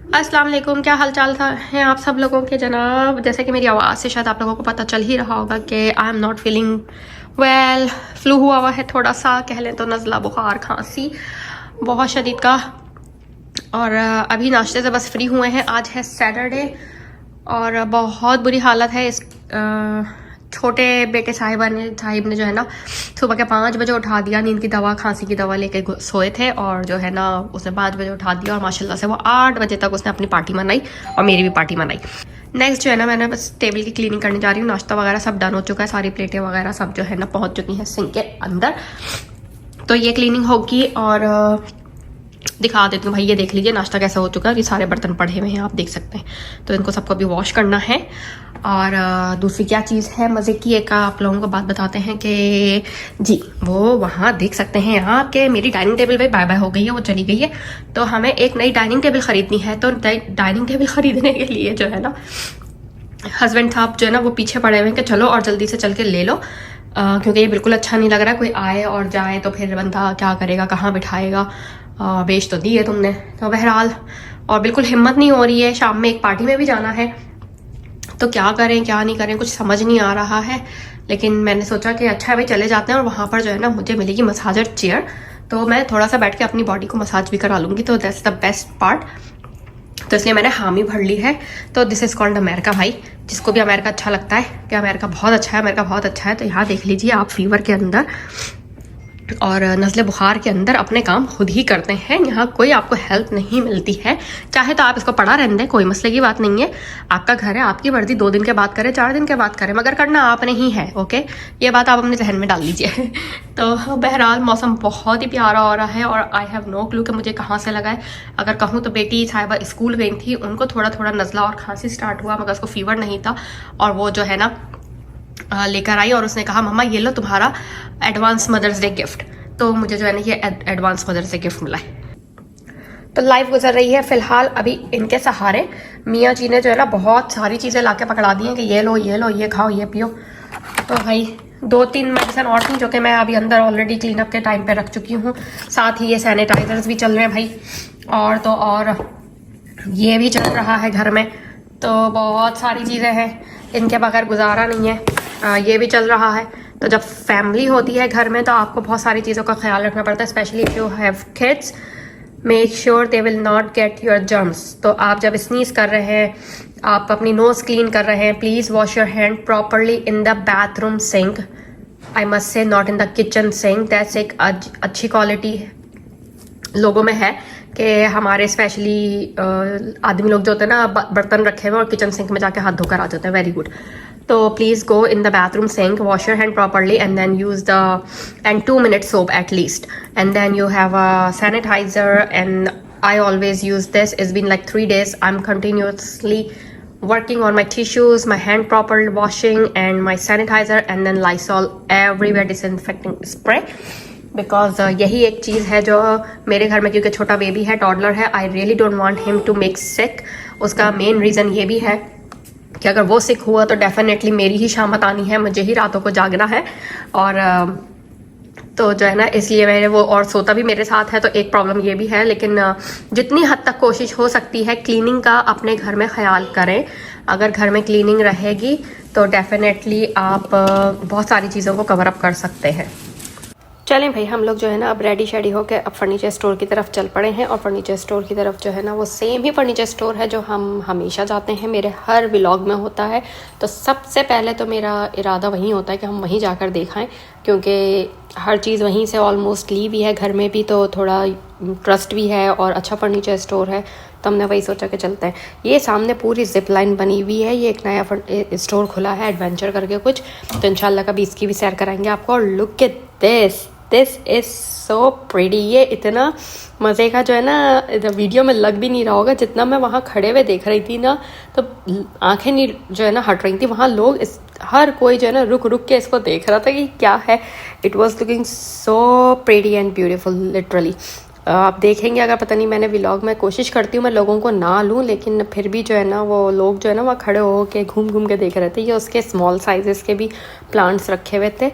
अस्सलाम वालेकुम, क्या हाल चाल हैं आप सब लोगों के जनाब। जैसे कि मेरी आवाज़ से शायद आप लोगों को पता चल ही रहा होगा कि I am not feeling well. Flu हुआ हुआ है थोड़ा सा, कह लें तो नज़ला, बुखार, खांसी बहुत शदीद का। और अभी नाश्ते से बस फ्री हुए हैं। आज है सैटरडे और बहुत बुरी हालत है। इस छोटे बेटे साहिब ने जो है ना सुबह के 5 बजे उठा दिया। नींद की दवा, खांसी की दवा लेके सोए थे और जो है ना उसे 5 बजे उठा दिया और माशाल्लाह से वो 8 बजे तक उसने अपनी पार्टी मनाई और मेरी भी पार्टी मनाई। नेक्स्ट जो है ना मैंने बस टेबल की क्लीनिंग करने जा रही हूँ। नाश्ता वगैरह सब डन हो चुका है, सारी प्लेटें वगैरह सब जो है ना पहुँच चुकी हैं सिंक के अंदर। तो ये क्लीनिंग होगी और दिखा देती हूँ भाई। ये देख लीजिए नाश्ता कैसा हो चुका है। ये सारे बर्तन पड़े हुए हैं, आप देख सकते हैं। तो इनको सबको भी वॉश करना है। और दूसरी क्या चीज़ है मज़े की, एक आप लोगों को बात बताते हैं कि जी वो वहाँ देख सकते हैं यहाँ के मेरी डाइनिंग टेबल पे बाय बाय हो गई है, वो चली गई है। तो हमें एक नई डाइनिंग टेबल ख़रीदनी है। तो डाइनिंग टेबल ख़रीदने के लिए जो है ना हस्बैंड साहब जो है ना वो पीछे पड़े हुए हैं कि चलो और जल्दी से चल के ले लो, क्योंकि ये बिल्कुल अच्छा नहीं लग रहा है। कोई आए और जाए तो फिर बंदा क्या करेगा, कहाँ बिठाएगा। बेच तो दी है तुमने। तो बहरहाल और बिल्कुल हिम्मत नहीं हो रही है। शाम में एक पार्टी में भी जाना है, तो क्या करें क्या नहीं करें कुछ समझ नहीं आ रहा है। लेकिन मैंने सोचा कि अच्छा है भाई चले जाते हैं। और वहाँ पर जो है ना मुझे मिलेगी मसाजर चेयर, तो मैं थोड़ा सा बैठ के अपनी बॉडी को मसाज भी करा लूँगी। तो दैट्स द बेस्ट पार्ट। तो इसलिए मैंने हामी भर ली है। तो दिस इज़ कॉल्ड अमेरिका भाई। जिसको भी अमेरिका अच्छा लगता है कि अमेरिका बहुत अच्छा है, अमेरिका बहुत अच्छा है, तो यहाँ देख लीजिए आप फीवर के अंदर और नज़ले बुखार के अंदर अपने काम खुद ही करते हैं। यहाँ कोई आपको हेल्प नहीं मिलती है। चाहे तो आप इसको पड़ा रहने दें, कोई मसले की बात नहीं है। आपका घर है, आपकी मर्जी, 2 दिन के बाद करें, 4 दिन के बाद करें, मगर करना आपने ही है। ओके, ये बात आप अपने जहन में डाल लीजिए। तो बहरहाल मौसम बहुत ही प्यारा हो रहा है और आई हैव नो क्लू कि मुझे कहाँ से लगा है। अगर कहूँ तो बेटी साहिबा स्कूल गई थी, उनको थोड़ा थोड़ा नज़ला और खांसी स्टार्ट हुआ, मगर उसको फीवर नहीं था। और वो जो है ना लेकर आई और उसने कहा मम्मा ये लो तुम्हारा एडवांस मदर्स डे गिफ्ट। तो मुझे जो है ना ये एडवांस मदर्स डे गिफ्ट मिला है। तो लाइफ गुजर रही है फिलहाल अभी इनके सहारे। मियाँ जी ने जो है ना बहुत सारी चीज़ें लाके पकड़ा दी हैं कि ये लो ये लो, ये खाओ, ये पियो। तो भाई 2-3 मेडिसिन और थी जो कि मैं अभी अंदर ऑलरेडी क्लीन अप के टाइम पे रख चुकी हूँ। साथ ही ये सैनिटाइजर्स भी चल रहे हैं भाई। और तो और ये भी चल रहा है घर में। तो बहुत सारी चीज़ें हैं, इनके बगैर गुजारा नहीं है। ये भी चल रहा है। तो जब फैमिली होती है घर में तो आपको बहुत सारी चीज़ों का ख्याल रखना पड़ता है, specially if you have kids. Make sure they will not get your germs. तो आप जब स्नीज कर रहे हैं, आप अपनी नोज क्लीन कर रहे हैं, please wash your hand properly in the bathroom sink. I must say not in the kitchen sink. That's एक अच्छी क्वालिटी लोगों में है कि हमारे स्पेशली आदमी लोग जो होते हैं ना बर्तन रखे हुए और किचन सिंक में जाके हाथ धोकर आ जाते हैं। Very good. तो please go in the bathroom sink, wash your hand properly and then use the and 2 minute soap at least, and then you have a sanitizer. And I always use this. It's been like 3 days. I'm continuously working on my tissues, my hand proper washing and my sanitizer, and then Lysol everywhere disinfecting spray. Because यही एक चीज़ है जो मेरे घर में, क्योंकि छोटा baby है, टॉडलर है, I really don't want him to make sick. उसका मेन रीज़न ये भी है कि अगर वो सिक हुआ तो डेफिनेटली मेरी ही शामत आनी है, मुझे ही रातों को जागना है। और तो जो है ना इसलिए मेरे वो, और सोता भी मेरे साथ है, तो एक प्रॉब्लम ये भी है। लेकिन जितनी हद तक कोशिश हो सकती है क्लीनिंग का अपने घर में ख्याल करें। अगर घर में क्लीनिंग रहेगी तो डेफिनेटली आप बहुत सारी चीज़ों को कवर अप कर सकते हैं। चलें भाई, हम लोग जो है ना अब रेडी शेडी होकर अब फर्नीचर स्टोर की तरफ चल पड़े हैं। और फर्नीचर स्टोर की तरफ जो है ना वो सेम ही फर्नीचर स्टोर है जो हम हमेशा जाते हैं, मेरे हर व्लॉग में होता है। तो सबसे पहले तो मेरा इरादा वहीं होता है कि हम वहीं जाकर देखाएं, क्योंकि हर चीज़ वहीं से ऑलमोस्ट ली भी है, घर में भी तो थोड़ा ट्रस्ट भी है और अच्छा फर्नीचर स्टोर है। तो हमने वही सोचा कि चलते हैं। ये सामने पूरी जिप लाइन बनी हुई है, ये एक नया स्टोर खुला है एडवेंचर करके कुछ। तो इंशाल्लाह कभी इसकी भी सैर कराएंगे आपको। और look at this is so pretty. ये इतना मज़े का जो है ना वीडियो में लग भी नहीं रहा होगा। जितना मैं वहाँ खड़े हुए देख रही थी ना तो आंखें नहीं जो है ना हट रही थी। वहाँ लोग हर कोई जो है ना रुक रुक के इसको देख रहा था कि क्या है। It was looking so pretty and beautiful literally. आप देखेंगे, अगर पता नहीं मैंने व्लॉग में कोशिश करती हूँ मैं लोगों को ना लूँ, लेकिन फिर भी जो है ना वो लोग जो है ना वहाँ खड़े हो के घूम घूम के देख रहे थे। ये उसके स्मॉल साइजेस के भी प्लांट्स रखे हुए थे।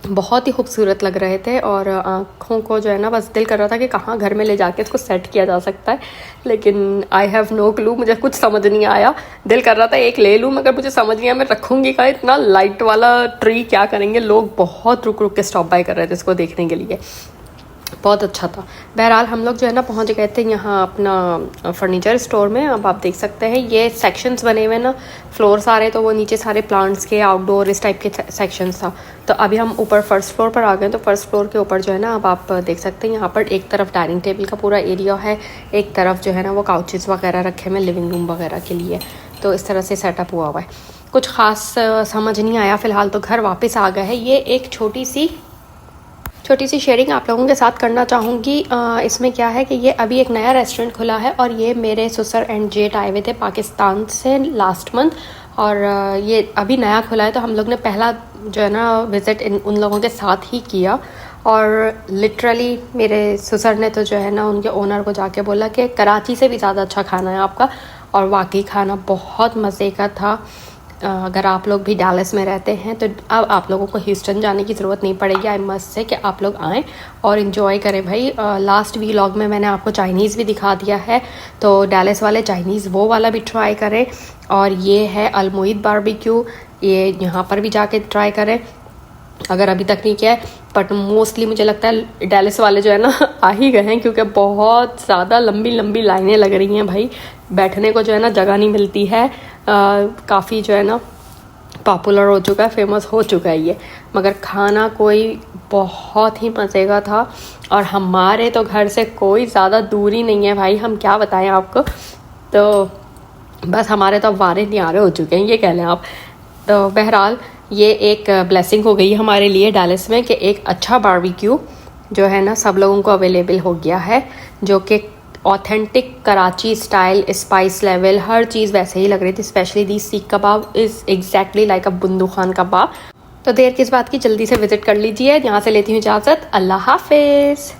बहुत ही खूबसूरत लग रहे थे और आँखों को जो है ना बस दिल कर रहा था कि कहाँ घर में ले जाके इसको सेट किया जा सकता है, लेकिन आई हैव नो क्लू, मुझे कुछ समझ नहीं आया। दिल कर रहा था एक ले लूँ मगर मुझे समझ नहीं आया मैं रखूँगी का, इतना लाइट वाला ट्री क्या करेंगे। लोग बहुत रुक रुक के स्टॉप बाय कर रहे थे इसको देखने के लिए, बहुत अच्छा था। बहरहाल हम लोग जो है ना पहुंच गए थे यहाँ अपना फर्नीचर स्टोर में। अब आप देख सकते हैं ये सेक्शंस बने हुए ना, फ्लोर सारे, तो वो नीचे सारे प्लांट्स के आउटडोर इस टाइप के सेक्शंस था। तो अभी हम ऊपर फर्स्ट फ्लोर पर आ गए। तो फर्स्ट फ्लोर के ऊपर जो है ना अब आप देख सकते हैं यहाँ पर एक तरफ डाइनिंग टेबल का पूरा एरिया है, एक तरफ जो है ना वो काउचेस वगैरह रखे हुए लिविंग रूम वगैरह के लिए। तो इस तरह से सेटअप हुआ हुआ है। कुछ ख़ास समझ नहीं आया फ़िलहाल, तो घर वापस आ गए हैं। ये एक छोटी सी शेयरिंग आप लोगों के साथ करना चाहूँगी। इसमें क्या है कि ये अभी एक नया रेस्टोरेंट खुला है और ये मेरे ससुर एंड जेठ आए हुए थे पाकिस्तान से लास्ट मंथ, और ये अभी नया खुला है। तो हम लोग ने पहला जो है ना विज़िट उन लोगों के साथ ही किया, और लिटरली मेरे ससुर ने तो जो है ना उनके ओनर को जाके बोला कि कराची से भी ज़्यादा अच्छा खाना है आपका, और वाकई खाना बहुत मज़े का था। अगर आप लोग भी डैलस में रहते हैं तो अब आप लोगों को ह्यूस्टन जाने की ज़रूरत नहीं पड़ेगी। आई मस्ट से कि आप लोग आएँ और इन्जॉय करें भाई। लास्ट वीलॉग में मैंने आपको चाइनीज़ भी दिखा दिया है, तो डैलस वाले चाइनीज़ वो वाला भी ट्राई करें। और ये है अलमुइद बारबेक्यू, ये यहाँ पर भी जाके ट्राई करें अगर अभी तक नहीं किया है। बट मोस्टली मुझे लगता है डैलस वाले जो है ना आ ही गए हैं, क्योंकि बहुत ज़्यादा लंबी लंबी लाइनें लग रही हैं भाई, बैठने को जो है ना जगह नहीं मिलती है। काफ़ी जो है ना पॉपुलर हो चुका है, फेमस हो चुका है ये, मगर खाना कोई बहुत ही मज़े का था। और हमारे तो घर से कोई ज़्यादा दूरी नहीं है भाई, हम क्या बताएं आपको। तो बस हमारे तो अब वारे न्यारे हो चुके हैं, ये कह लें आप। तो बहरहाल ये एक ब्लेसिंग हो गई हमारे लिए डैलस में कि एक अच्छा बारबेक्यू जो है ना सब लोगों को अवेलेबल हो गया है, जो कि authentic Karachi style, spice level, हर चीज़ वैसे ही लग रही थी। Specially the seekh kebab is exactly like a Bundu Khan kebab. तो देर किस बात की, जल्दी से विजिट कर लीजिए। यहाँ से लेती हूँ इजाज़त, अल्लाह हाफिज़।